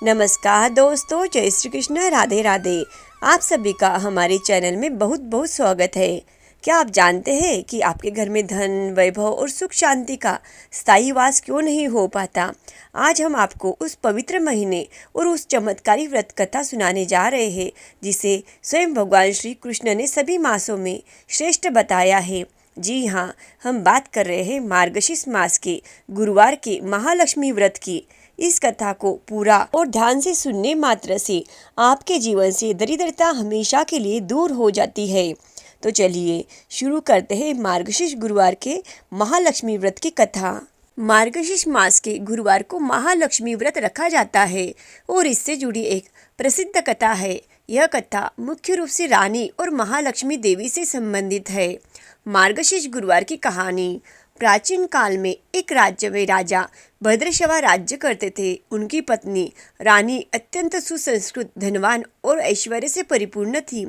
नमस्कार दोस्तों, जय श्री कृष्ण, राधे राधे। आप सभी का हमारे चैनल में बहुत बहुत स्वागत है। क्या आप जानते हैं कि आपके घर में धन, वैभव और सुख शांति का स्थायी वास क्यों नहीं हो पाता? आज हम आपको उस पवित्र महीने और उस चमत्कारी व्रत कथा सुनाने जा रहे हैं जिसे स्वयं भगवान श्री कृष्ण ने सभी मासों में श्रेष्ठ बताया है। जी हाँ, हम बात कर रहे हैं मार्गशीर्ष मास के गुरुवार के महालक्ष्मी व्रत की। इस कथा को पूरा और ध्यान से सुनने मात्र से आपके जीवन से दरिद्रता हमेशा के लिए दूर हो जाती है। तो चलिए शुरू करते हैं मार्गशीर्ष गुरुवार के महालक्ष्मी व्रत की कथा। मार्गशीर्ष मास के गुरुवार को महालक्ष्मी व्रत रखा जाता है और इससे जुड़ी एक प्रसिद्ध कथा है। यह कथा मुख्य रूप से रानी और महालक्ष्मी देवी से संबंधित है। मार्गशीर्ष गुरुवार की कहानी। प्राचीन काल में एक राज्य में राजा भद्रश्रवा राज्य करते थे। उनकी पत्नी रानी अत्यंत सुसंस्कृत, धनवान और ऐश्वर्य से परिपूर्ण थी,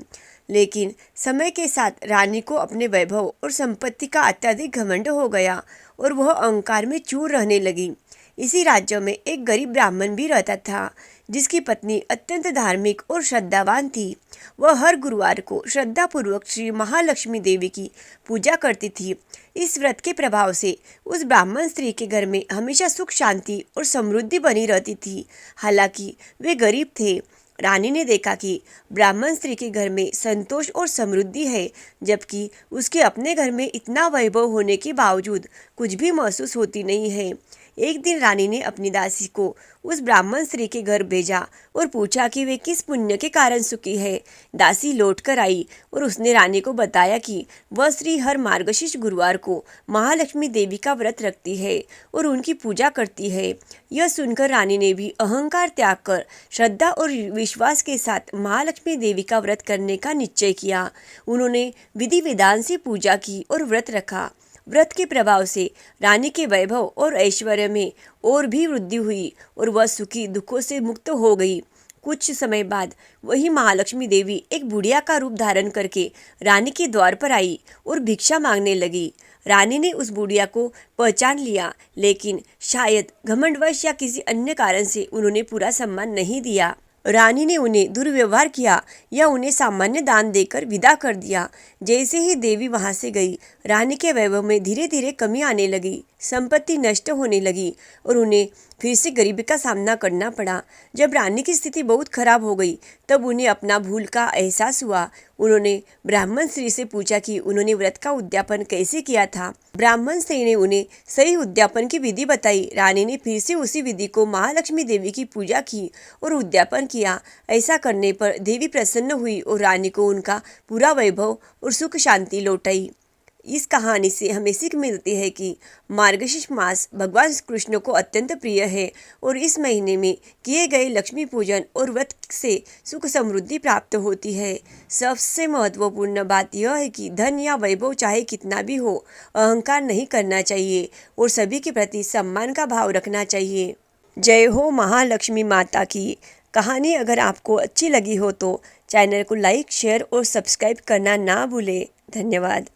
लेकिन समय के साथ रानी को अपने वैभव और संपत्ति का अत्यधिक घमंड हो गया और वह अहंकार में चूर रहने लगी। इसी राज्य में एक गरीब ब्राह्मण भी रहता था जिसकी पत्नी अत्यंत धार्मिक और श्रद्धावान थी। वह हर गुरुवार को श्रद्धापूर्वक श्री महालक्ष्मी देवी की पूजा करती थी। इस व्रत के प्रभाव से उस ब्राह्मण स्त्री के घर में हमेशा सुख, शांति और समृद्धि बनी रहती थी। हालांकि वे गरीब थे। रानी ने देखा कि ब्राह्मण स्त्री के घर में संतोष और समृद्धि है, जबकि उसके अपने घर में इतना वैभव होने के बावजूद कुछ भी महसूस होती नहीं है। एक दिन रानी ने अपनी दासी को उस ब्राह्मण स्त्री के घर भेजा और पूछा कि वे किस पुण्य के कारण सुखी है। दासी लौट कर आई और उसने रानी को बताया कि वह स्त्री हर मार्गशीर्ष गुरुवार को महालक्ष्मी देवी का व्रत रखती है और उनकी पूजा करती है। यह सुनकर रानी ने भी अहंकार त्याग कर श्रद्धा और विश्वास के साथ महालक्ष्मी देवी का व्रत करने का निश्चय किया। उन्होंने विधि विधान से पूजा की और व्रत रखा। व्रत के प्रभाव से रानी के वैभव और ऐश्वर्य में और भी वृद्धि हुई और वह सुखी दुखों से मुक्त हो गई। कुछ समय बाद वही महालक्ष्मी देवी एक बुढ़िया का रूप धारण करके रानी के द्वार पर आई और भिक्षा मांगने लगी। रानी ने उस बुढ़िया को पहचान लिया, लेकिन शायद घमंडवश या किसी अन्य कारण से उन्होंने पूरा सम्मान नहीं दिया। रानी ने उन्हें दुर्व्यवहार किया या उन्हें सामान्य दान देकर विदा कर दिया। जैसे ही देवी वहां से गई, रानी के वैभव में धीरे धीरे कमी आने लगी, संपत्ति नष्ट होने लगी और उन्हें फिर से गरीबी का सामना करना पड़ा। जब रानी की स्थिति बहुत खराब हो गई, तब उन्हें अपना भूल का एहसास हुआ। उन्होंने ब्राह्मण स्त्री से पूछा कि उन्होंने व्रत का उद्यापन कैसे किया था। ब्राह्मण स्त्री ने उन्हें सही उद्यापन की विधि बताई। रानी ने फिर से उसी विधि को महालक्ष्मी देवी की पूजा की और उद्यापन किया। ऐसा करने पर देवी प्रसन्न हुई और रानी को उनका पूरा वैभव और सुख शांति लौटाई। इस कहानी से हमें सीख मिलती है कि मार्गशीर्ष मास भगवान कृष्ण को अत्यंत प्रिय है और इस महीने में किए गए लक्ष्मी पूजन और व्रत से सुख समृद्धि प्राप्त होती है। सबसे महत्वपूर्ण बात यह है कि धन या वैभव चाहे कितना भी हो, अहंकार नहीं करना चाहिए और सभी के प्रति सम्मान का भाव रखना चाहिए। जय हो महालक्ष्मी माता की। कहानी अगर आपको अच्छी लगी हो तो चैनल को लाइक, शेयर और सब्सक्राइब करना ना भूलें। धन्यवाद।